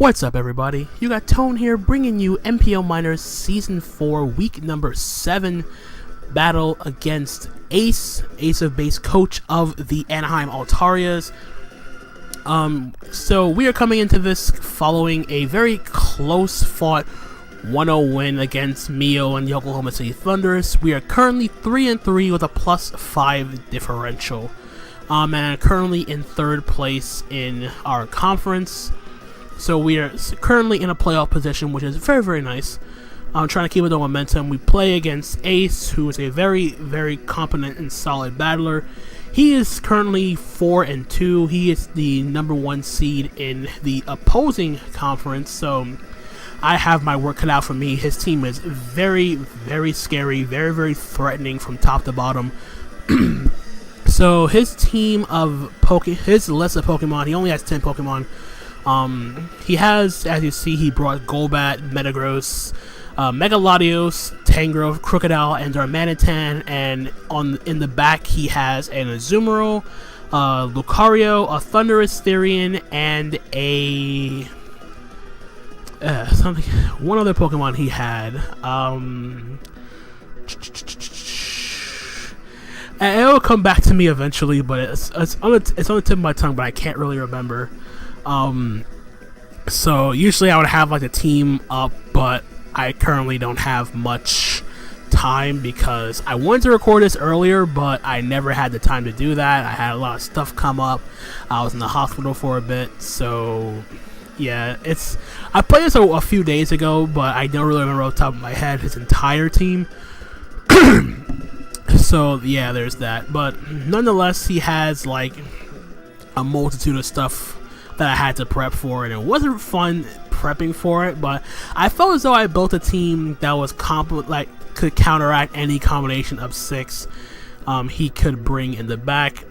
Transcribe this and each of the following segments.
What's up, everybody? You got Tone here, bringing you NPL Minors Season 4, Week number 7, battle against Ace of Base, coach of the Anaheim Altarias. So we are coming into this following a very close-fought 1-0 win against Mio and the Oklahoma City Thunders. We are currently 3-3 with a +5 differential, and are currently in 3rd place in our conference. So we are currently in a playoff position, which is very, very nice. I'm trying to keep with the momentum. We play against Ace, who is a very, very competent and solid battler. He is currently 4-2. He is the #1 seed in the opposing conference, so I have my work cut out for me. His team is very, very scary, very, very threatening from top to bottom. So his team of his list of Pokemon, he only has 10 Pokemon. He has, as you see, he brought Golbat, Metagross, Megalodios, Tangrowth, Krookodile, and Darmanitan, and in the back he has an Azumarill, Lucario, a Thundurus Therian, and one other Pokemon he had. And it will come back to me eventually, but it's on the tip of my tongue, but I can't really remember. So usually I would have like a team up, but I currently don't have much time because I wanted to record this earlier, but I never had the time to do that. I had a lot of stuff come up. I was in the hospital for a bit, so yeah, I played this a few days ago, but I don't really remember off the top of my head his entire team. So yeah, there's that. But nonetheless, he has like a multitude of stuff that I had to prep for, and it wasn't fun prepping for it, but I felt as though I built a team that was could counteract any combination of 6 he could bring in the back.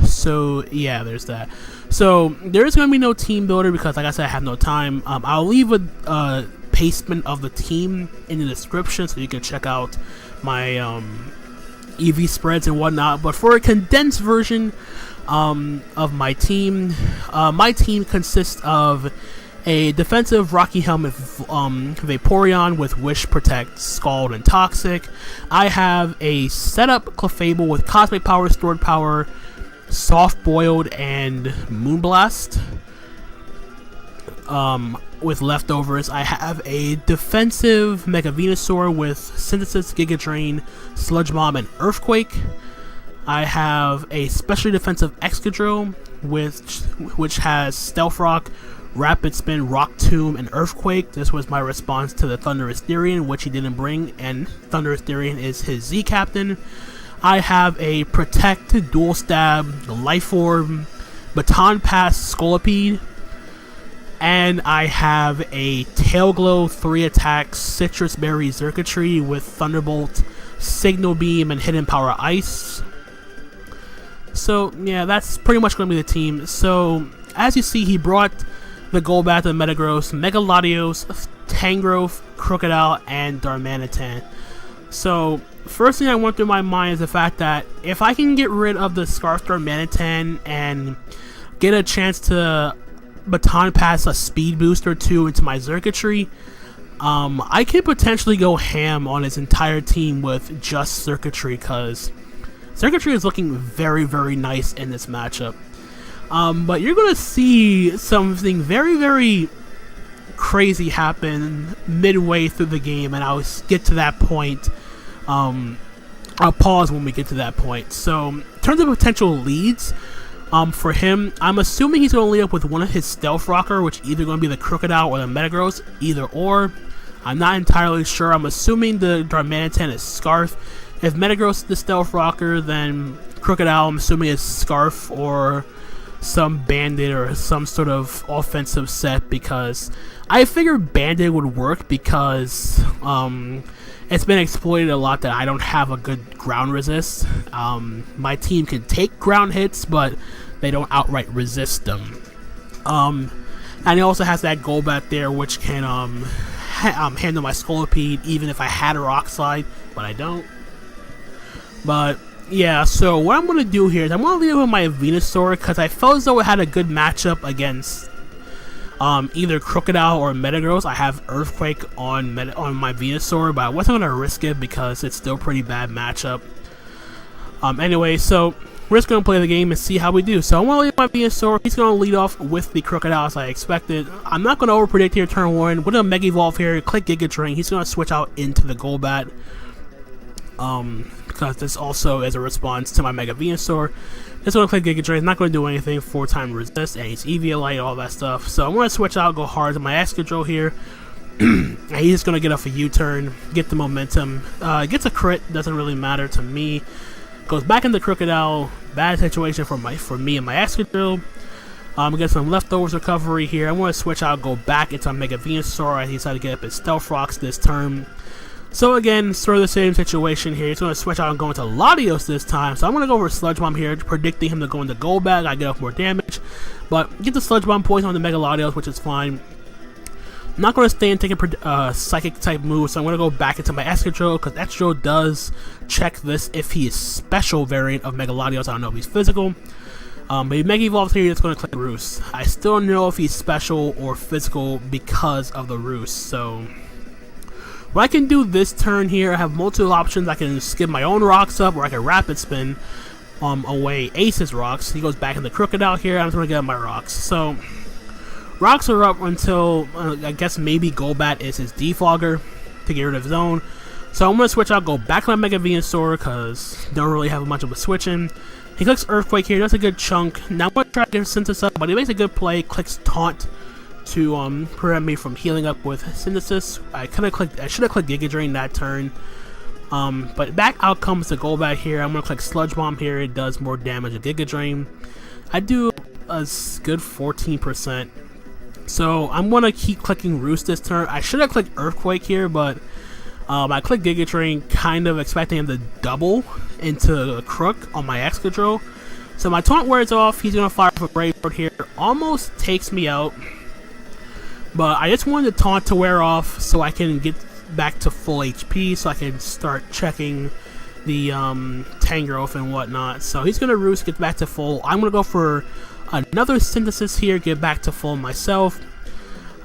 So yeah, there's that. So there's going to be no team builder because, like I said, I have no time. I'll leave a pastement of the team in the description so you can check out my EV spreads and whatnot, but for a condensed version of my team consists of a defensive Rocky Helmet Vaporeon with Wish, Protect, Scald, and Toxic. I have a setup Clefable with Cosmic Power, Stored Power, Soft Boiled, and Moonblast. With leftovers, I have a defensive Mega Venusaur with Synthesis, Giga Drain, Sludge Bomb, and Earthquake. I have a specially defensive Excadrill which has Stealth Rock, Rapid Spin, Rock Tomb, and Earthquake. This was my response to the Thundurus Therian, which he didn't bring, and Thundurus Therian is his Z Captain. I have a Protect, Dual Stab, Life Orb, Baton Pass, Scolipede, and I have a Tail Glow 3 attacks Citrus Berry Xurkitree with Thunderbolt, Signal Beam, and Hidden Power Ice. So yeah, that's pretty much going to be the team. So as you see, he brought the Golbat, the Metagross, Megalodios, Tangrowth, Krookodile, and Darmanitan. So first thing I went through my mind is the fact that if I can get rid of the Scarf Darmanitan and get a chance to Baton Pass a speed boost or 2 into my Xurkitree, I could potentially go ham on his entire team with just Xurkitree, because Xurkitree is looking very, very nice in this matchup. But you're going to see something very, very crazy happen midway through the game, and I'll get to that point. I'll pause when we get to that point. So, in terms of potential leads, for him, I'm assuming he's going to lead up with one of his Stealth Rocker, which either going to be the Krookodile or the Metagross, either or. I'm not entirely sure. I'm assuming the Darmanitan is Scarf. If Metagross is the Stealth Rocker, then Krookodile, I'm assuming, is Scarf or some Bandit or some sort of offensive set, because I figured Bandit would work because it's been exploited a lot that I don't have a good ground resist. My team can take ground hits, but they don't outright resist them. And he also has that Golbat there, which can handle my Scolipede even if I had a Rock Slide, but I don't. But Yeah, so what I'm going to do here is I'm going to leave it with my Venusaur because I felt as though it had a good matchup against either Crocodile or Metagross. I have Earthquake on my Venusaur, but I wasn't going to risk it because it's still a pretty bad matchup. Anyway, so we're just going to play the game and see how we do. So I'm going to leave my Venusaur. He's going to lead off with the Crocodile as I expected. I'm not going to overpredict here turn 1. We're going to Mega Evolve here, click Giga Drain. He's going to switch out into the Golbat. Because this also is a response to my Mega Venusaur. Just going to click Giga Drain. It's not going to do anything. 4-time resist, and he's Eviolite, all that stuff. So I'm going to switch out, go hard to my Excadrill here. And he's just going to get off a U-turn, get the momentum. Gets a crit, doesn't really matter to me. Goes back into Crocodile. Bad situation for me and my Excadrill. Get some leftovers recovery here. I'm going to switch out, go back into Mega Venusaur. He decided to get up his Stealth Rocks this turn. So again, sort of the same situation here. He's going to switch out and go into Latios this time. So I'm going to go for Sludge Bomb here, predicting him to go into Golbat. I get off more damage. But get the Sludge Bomb poison on the Mega Latios, which is fine. I'm not going to stay and take a Psychic type move, so I'm going to go back into my Excadrill, because Excadrill does check this if he is special variant of Mega Latios. I don't know if he's physical. But he Mega Evolves here, it's going to click Roost. I still don't know if he's special or physical because of the Roost, so what I can do this turn here, I have multiple options. I can skip my own rocks up, or I can Rapid Spin away Ace's rocks. He goes back into Crocodile here. I'm just going to get my rocks. So rocks are up until I guess maybe Golbat is his Defogger to get rid of his own. So I'm going to switch out, go back to my Mega Venusaur because don't really have much of a switch in. He clicks Earthquake here. That's a good chunk. Now I'm going to try to get Synthesis up, but he makes a good play. Clicks Taunt to prevent me from healing up with Synthesis. I should have clicked Giga Drain that turn. But back out comes the Golbat here. I'm gonna click Sludge Bomb here. It does more damage than Giga Drain. I do a good 14%. So I'm gonna keep clicking Roost this turn. I should have clicked Earthquake here, but I clicked Giga Drain, kind of expecting him to double into a Crook on my Excadrill. So my taunt wears off. He's gonna fire for Brave Bird here. Almost takes me out. But I just wanted the taunt to wear off so I can get back to full HP, so I can start checking the Tangrowth and whatnot. So he's going to Roost, get back to full. I'm going to go for another Synthesis here, get back to full myself.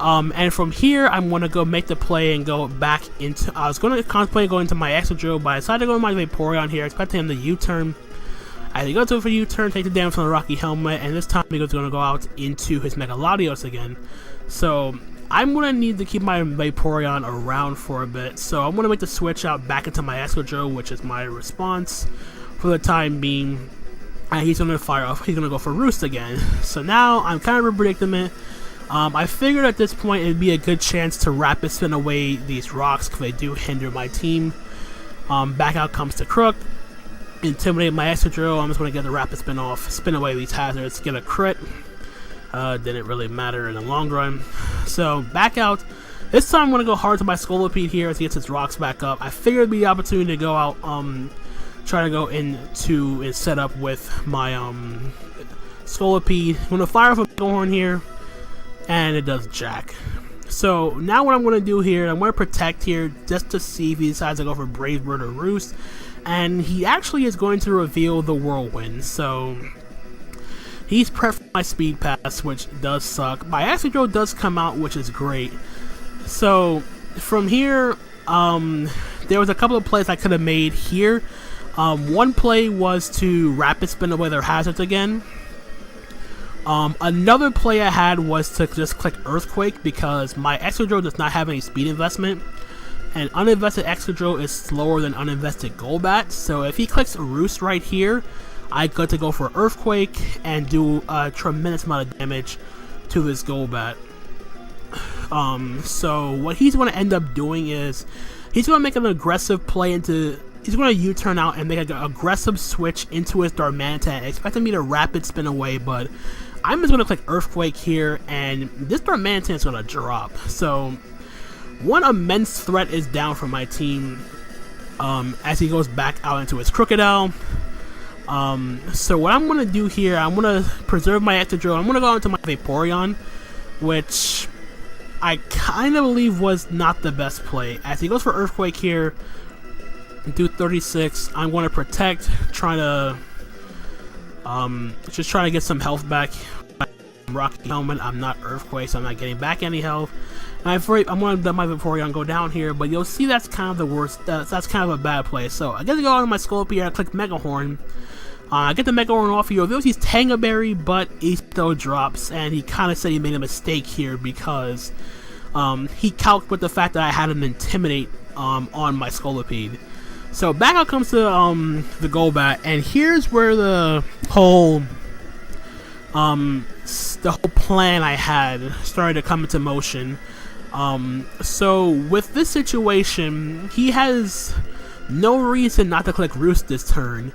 And from here, I'm going to go make the play and go back into... I was going to contemplate going into my Excadrill, but I decided to go to my Vaporeon here, expecting him to U-turn. I go to it for U-turn, take the damage from the Rocky Helmet, and this time he's going to go out into his Mega Latios again. So I'm going to need to keep my Vaporeon around for a bit. So I'm going to make the switch out back into my Excadrill, which is my response for the time being. And he's going to fire off. He's going to go for Roost again. So now I'm kind of in a predicament. I figured at this point it'd be a good chance to Rapid Spin away these rocks because they do hinder my team. Back out comes the Crook. Intimidate my Excadrill. I'm just going to get the Rapid Spin off. Spin away these hazards. Get a crit. Didn't really matter in the long run. So back out. This time I'm going to go hard to my Scolipede here as he gets his rocks back up. I figured it'd be the opportunity to go out, try to go into and set up with my Scolipede. I'm going to fire off a Horn here, and it does jack. So now what I'm going to do here, I'm going to protect here just to see if he decides to go for Brave Bird or Roost. And he actually is going to reveal the Whirlwind. So he's prepped for my Speed Pass, which does suck. My Excadrill does come out, which is great. So from here, there was a couple of plays I could have made here. One play was to Rapid Spin away their hazards again. Another play I had was to just click Earthquake because my Excadrill does not have any speed investment. And uninvested Excadrill is slower than uninvested Golbat. So if he clicks Roost right here, I got to go for Earthquake and do a tremendous amount of damage to this Golbat. So what he's going to end up doing is he's going to make an aggressive play into... He's going to U-turn out and make an aggressive switch into his Darmanitan, expecting me to Rapid Spin away, but I'm just going to click Earthquake here, and this Darmanitan is going to drop. So one immense threat is down from my team as he goes back out into his Crocodile. So what I'm going to do here, I'm going to preserve my Excadrill. I'm going to go into my Vaporeon, which I kind of believe was not the best play. As he goes for Earthquake here, do 36. I'm going to protect, trying to just trying to get some health back. Rocky helmet. I'm not earthquake, so I'm not getting back any health. And I'm going to dump my before I go down here, but you'll see that's kind of the worst. That's kind of a bad place. So I get to go on my Sculpey. I click Mega Horn. I get the Mega Horn off. He reveals he's Tangaberry, but he still drops, and he kind of said he made a mistake here because he calced with the fact that I had him Intimidate on my Scolipede. So back out comes to the Golbat, and here's where the whole plan I had started to come into motion. So with this situation, he has no reason not to click Roost this turn.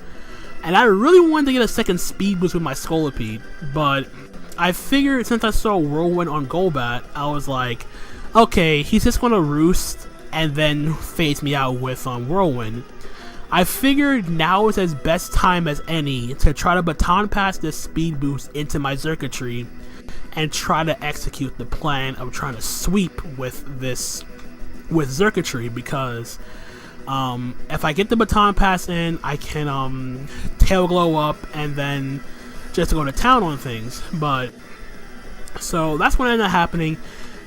And I really wanted to get a second speed boost with my Scolipede, but I figured since I saw Whirlwind on Golbat, I was like, okay, he's just gonna Roost and then phase me out with Whirlwind. I figured now is his best time as any to try to baton pass this speed boost into my Xurkitree and try to execute the plan of trying to sweep with Xurkitree, because if I get the baton pass in, I can tail glow up and then just go to town on things. But so that's what ended up happening.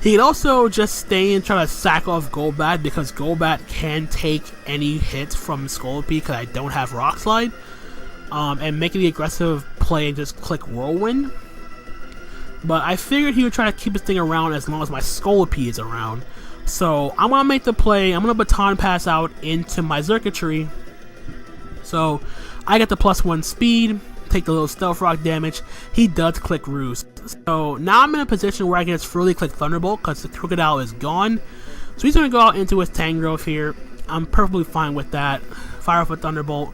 He could also just stay and try to sack off Golbat, because Golbat can take any hits from Scolipede because I don't have Rock Slide, and make the aggressive play and just click Whirlwind. But I figured he would try to keep his thing around as long as my Scolipede is around. So I'm going to make the play. I'm going to baton pass out into my Xurkitree. So I get the +1 speed, take the little Stealth Rock damage. He does click Roost. So now I'm in a position where I can just freely click Thunderbolt because the Crocodile is gone. So he's going to go out into his Tangrowth here. I'm perfectly fine with that. Fire off a Thunderbolt.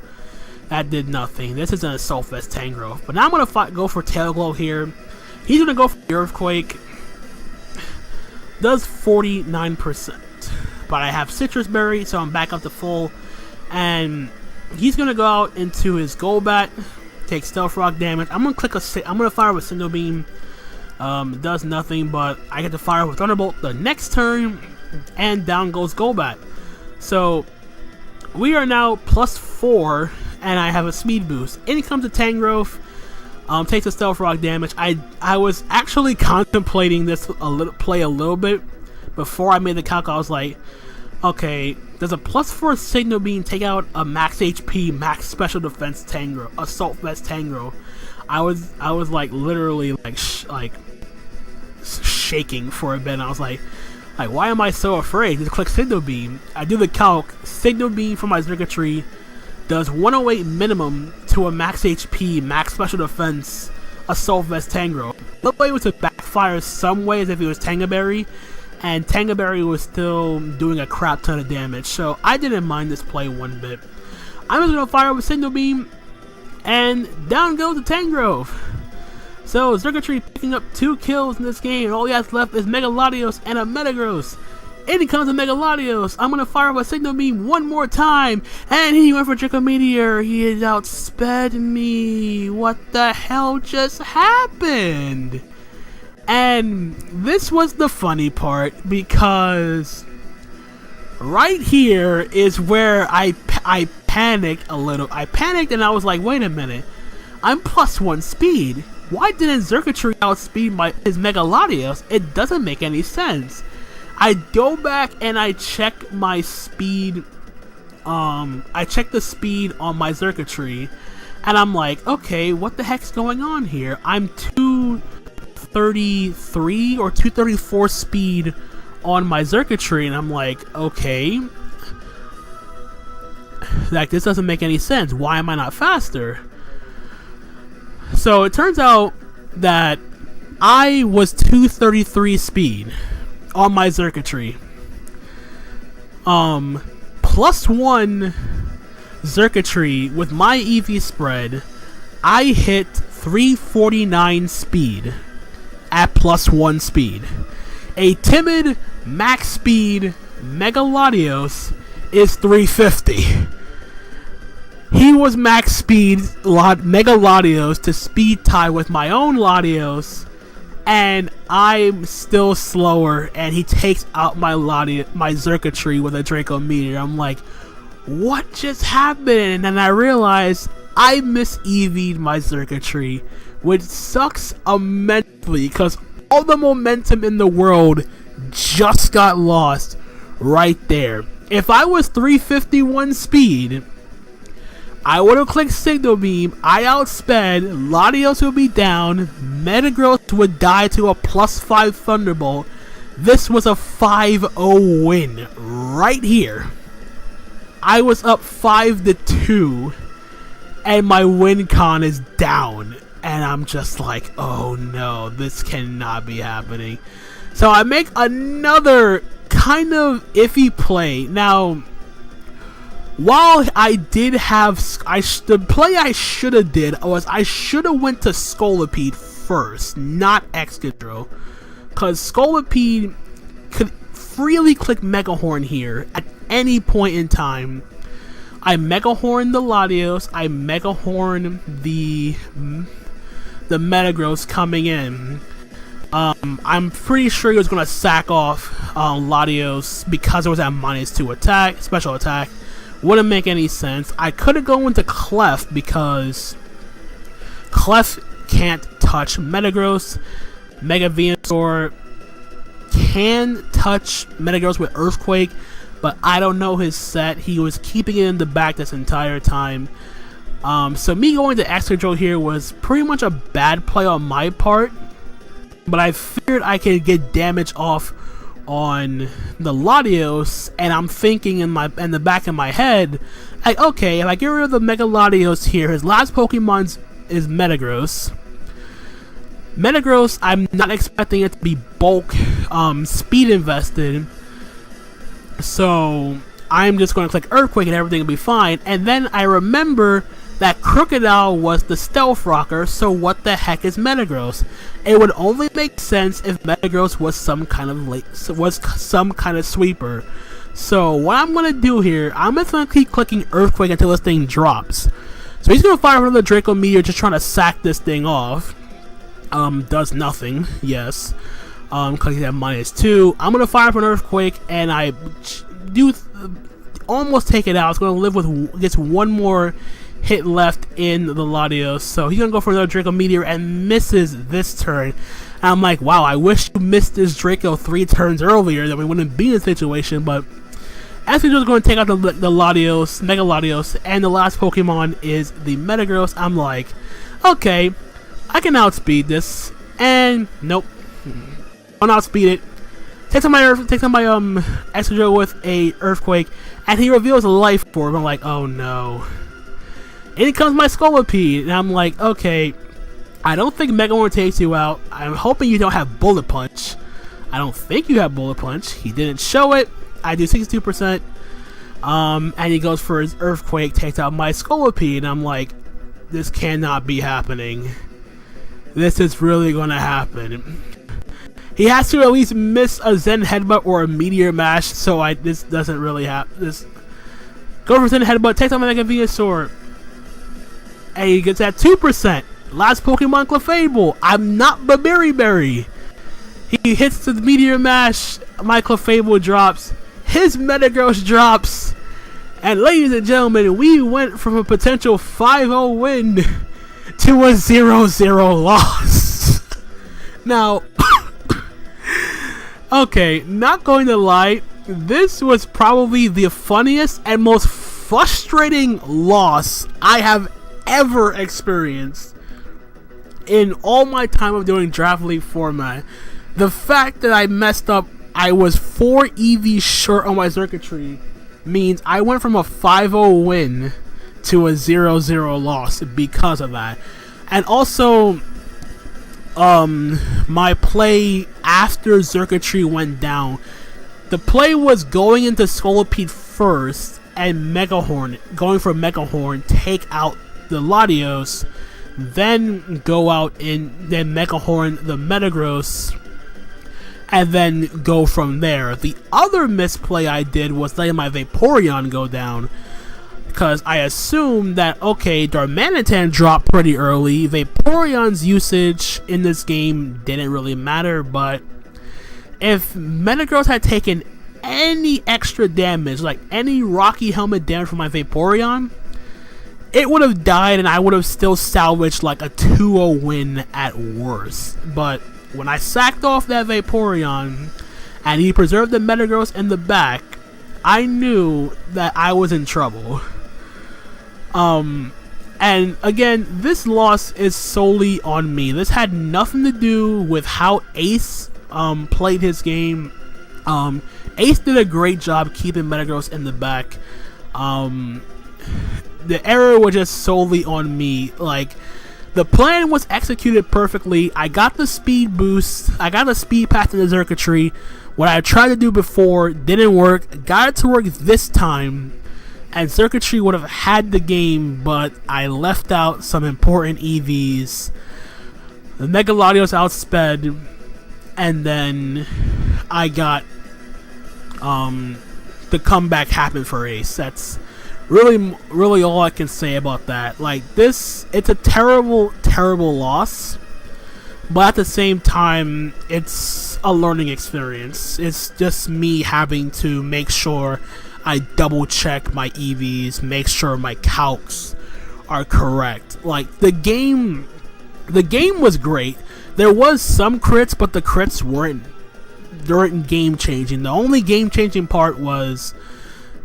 That did nothing. This is an Assault Vest Tangrowth. But now I'm going to go for Tail Glow here. He's going to go for the Earthquake. Does 49%, but I have Citrus Berry, so I'm back up to full, and he's gonna go out into his Golbat, take Stealth Rock damage. I'm gonna fire with Single Beam. Does nothing, but I get to fire with Thunderbolt the next turn, and down goes Golbat. So we are now +4, and I have a speed boost. In comes a Tangrowth. Takes a Stealth Rock damage. I was actually contemplating this play a little bit before I made the calc. I was like, okay, does a +4 Signal Beam take out a max HP, max special defense Tangrowth, Assault Vest Tangrowth? I was like literally like shaking for a bit. And I was like, why am I so afraid? Just click Signal Beam. I do the calc. Signal Beam for my Xurkitree does 108 minimum to a max HP, max special defense, Assault Vest Tangrowth. Looked like it was to backfire some way as if it was Tangaberry, and Tangaberry was still doing a crap ton of damage, so I didn't mind this play one bit. I'm just going to fire with Signal Beam, and down goes the Tangrowth. So Xurkitree picking up 2 kills in this game, and all he has left is Mega Latios and a Metagross. In comes a Mega Latios. I'm going to fire with Signal Beam one more time. And he went for Draco Meteor. He has outsped me. What the hell just happened? And this was the funny part, because right here is where I panicked a little. I panicked and I was like, wait a minute. I'm +1 speed. Why didn't Xurkitree outspeed his Mega Latios? It doesn't make any sense. I go back and I check my speed. I check the speed on my Xurkitree, and I'm like, okay, what the heck's going on here? I'm 233 or 234 speed on my Xurkitree, and I'm like, okay, like this doesn't make any sense. Why am I not faster? So it turns out that I was 233 speed on my Xurkitree. +1 Xurkitree with my EV spread, I hit 349 speed at +1 speed. A timid max speed Mega Latios is 350. He was max speed Mega Latios to speed tie with my own Latios, and I'm still slower, and he takes out my Xurkitree with a Draco Meteor. I'm like, what just happened? And then I realized I mis-EV'd my circuitry, which sucks immensely because all the momentum in the world just got lost right there. If I was 351 speed, I would have clicked Signal Beam, I outsped, Latios would be down, Metagross would die to a +5 Thunderbolt. This was a 5-0 win right here. I was up 5-2, and my win con is down. And I'm just like, oh no, this cannot be happening. So I make another kind of iffy play. Now, while I did have, the play I should have did was I should have went to Scolipede first, not Excadrill, because Scolipede could freely click Mega Horn here at any point in time. I Mega Horn the Latios, I Mega Horn the Metagross coming in. I'm pretty sure he was gonna sack off Latios because it was at -2 attack, special attack. Wouldn't make any sense. I could have gone into Clef because Clef can't touch Metagross. Mega Venusaur can touch Metagross with Earthquake, but I don't know his set. He was keeping it in the back this entire time. So me going to Excadrill here was pretty much a bad play on my part, but I figured I could get damage off on the Latios, and I'm thinking in the back of my head, like, okay, if I get rid of the Mega Latios here, his last Pokemon is Metagross. Metagross, I'm not expecting it to be bulk speed invested, so I'm just going to click Earthquake and everything will be fine. And then I remember that Crocodile was the Stealth Rocker, so what the heck is Metagross? It would only make sense if Metagross was some kind of sweeper. So what I'm gonna do here, I'm just gonna keep clicking Earthquake until this thing drops. So he's gonna fire another Draco Meteor, just trying to sack this thing off. Does nothing. Yes. Because he's at -2. I'm gonna fire for an Earthquake, and I do almost take it out. It's gonna live with just one more hit left in the Latios, so he's gonna go for another Draco Meteor and misses this turn. And I'm like, wow, I wish you missed this Draco 3 turns earlier, then we wouldn't be in this situation. But Excadrill is going to take out the Latios, Mega Latios, and the last Pokemon is the Metagross. I'm like, okay, I can outspeed this, and nope, I'll outspeed it. Takes on my Excadrill with a Earthquake, and he reveals a Life Orb. I'm like, oh no. And it comes my Scolipede, and I'm like, okay, I don't think Mega Horn takes you out. I'm hoping you don't have Bullet Punch. I don't think you have Bullet Punch. He didn't show it. I do 62%. And he goes for his Earthquake, takes out my Scolipede, and I'm like, this cannot be happening. This is really gonna happen. He has to at least miss a Zen Headbutt or a Meteor Mash, so this doesn't really happen. This go for Zen Headbutt, takes out my Mega Venusaur. And he gets at 2%. Last Pokemon, Clefable. I'm not Berry. He hits the Meteor Mash. My Clefable drops. His Metagross drops. And ladies and gentlemen, we went from a potential 5-0 win to a 0-0 loss. Now, okay, not going to lie, this was probably the funniest and most frustrating loss I have ever experienced in all my time of doing Draft League format. The fact that I messed up, I was 4 EVs short on my circuitry, means I went from a 5-0 win to a 0-0 loss because of that. And also, my play after circuitry went down, the play was going into Scolipede first and Mega Horn, going for Mega Horn, take out the Latios, then go out and then Mega Horn the Metagross, and then go from there. The other misplay I did was letting my Vaporeon go down, because I assumed that, okay, Darmanitan dropped pretty early, Vaporeon's usage in this game didn't really matter, but if Metagross had taken any extra damage, like any Rocky Helmet damage from my Vaporeon, it would have died and I would have still salvaged like a 2-0 win at worst. But when I sacked off that Vaporeon and he preserved the Metagross in the back, I knew that I was in trouble. And again, this loss is solely on me. This had nothing to do with how Ace played his game. Ace did a great job keeping Metagross in the back. The error was just solely on me. Like, the plan was executed perfectly. I got the speed boost. I got the speed path to the Xurkitree. What I tried to do before didn't work. Got it to work this time. And Xurkitree would have had the game, but I left out some important EVs. The Mega Latios outsped. And then I got the comeback happened for Ace. That's really all I can say about that. Like, this, it's a terrible loss, but at the same time, it's a learning experience. It's just me having to make sure I double check my EVs, make sure my calcs are correct. Like, the game was great. There was some crits, but the crits weren't game changing. The only game changing part was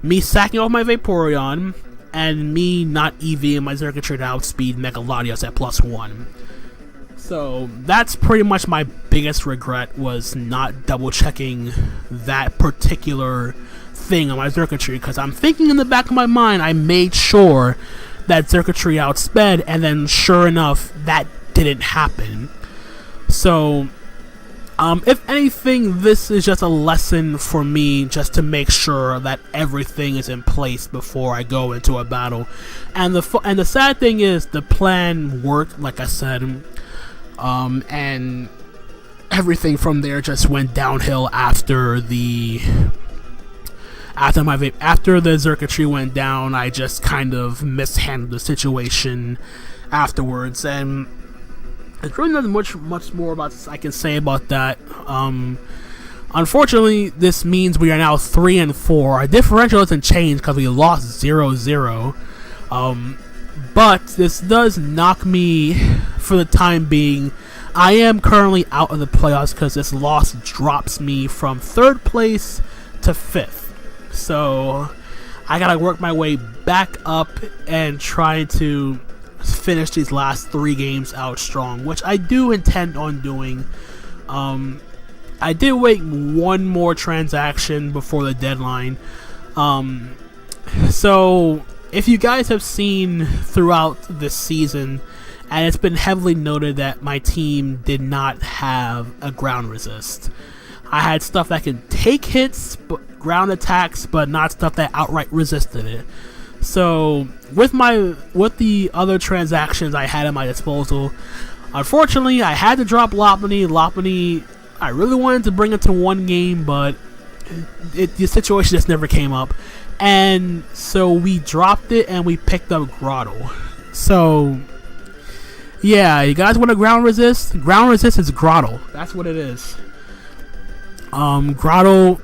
me sacking off my Vaporeon and me not EVing my Xurkitree to outspeed Mega Latios at +1. So that's pretty much my biggest regret, was not double checking that particular thing on my Xurkitree, because I'm thinking in the back of my mind I made sure that Xurkitree outsped, and then sure enough that didn't happen. So if anything, this is just a lesson for me, just to make sure that everything is in place before I go into a battle. And the sad thing is, the plan worked, like I said, and everything from there just went downhill after the Xurkitree went down. I just kind of mishandled the situation afterwards, and there's really nothing much more I can say about that. Unfortunately, this means we are now 3-4. Our differential doesn't change because we lost 0-0. But this does knock me, for the time being. I am currently out of the playoffs because this loss drops me from 3rd place to 5th. So I gotta work my way back up and try to finish these last 3 games out strong, which I do intend on doing. I did wait one more transaction before the deadline. So if you guys have seen throughout this season, and it's been heavily noted that my team did not have a ground resist. I had stuff that can take hits, ground attacks, but not stuff that outright resisted it. So with the other transactions I had at my disposal, unfortunately I had to drop Lopunny. Lopunny, I really wanted to bring it to 1 game, but the situation just never came up. And so we dropped it and we picked up Grottle. So yeah, you guys want to ground resist? Ground resist is Grottle. That's what it is. Grottle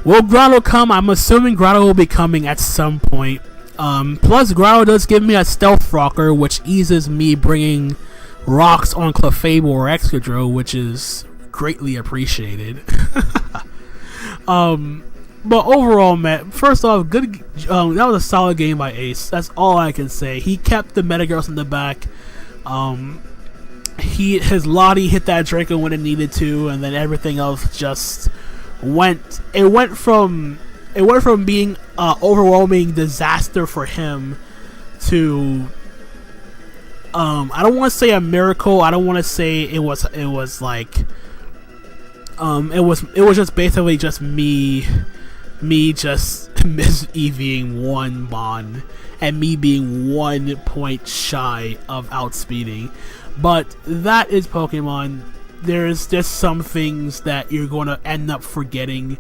will Grottle come? I'm assuming Grottle will be coming at some point. Plus, Grottle does give me a Stealth Rocker, which eases me bringing rocks on Clefable or Excadrill, which is greatly appreciated. But overall, man, first off, good. That was a solid game by Ace. That's all I can say. He kept the Metagross in the back. His Lottie hit that Draco when it needed to, and then everything else just went. It went from being an overwhelming disaster for him to I don't want to say a miracle. I don't want to say it was like it was just basically just me just mis-EVing 1 Bond and me being 1 point shy of outspeeding. But that is Pokemon. There's just some things that you're going to end up forgetting.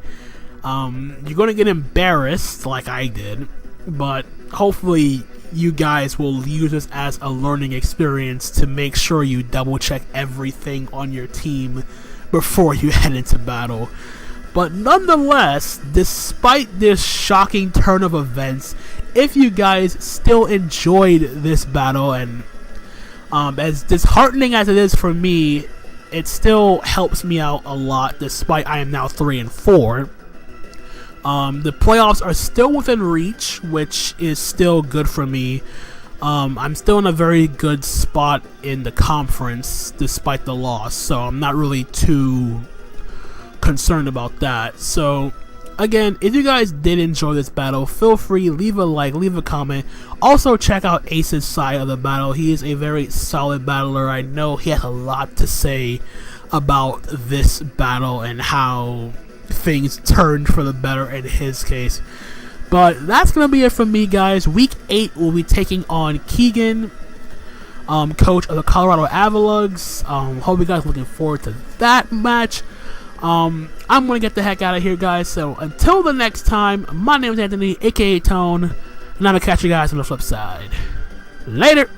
You're going to get embarrassed like I did, but hopefully you guys will use this as a learning experience to make sure you double check everything on your team before you head into battle. But nonetheless, despite this shocking turn of events, if you guys still enjoyed this battle, and as disheartening as it is for me, it still helps me out a lot despite I am now 3-4. The playoffs are still within reach, which is still good for me. I'm still in a very good spot in the conference despite the loss, so I'm not really too concerned about that. So again, if you guys did enjoy this battle, feel free, leave a like, leave a comment. Also check out Ace's side of the battle. He is a very solid battler. I know he has a lot to say about this battle and how things turned for the better in his case. But that's gonna be it from me, guys. Week 8 will be taking on Keegan, coach of the Colorado Avalanche. Hope you guys are looking forward to that match. I'm gonna get the heck out of here, guys. So until the next time, my name is Anthony, aka Tone, and I'm gonna catch you guys on the flip side. Later.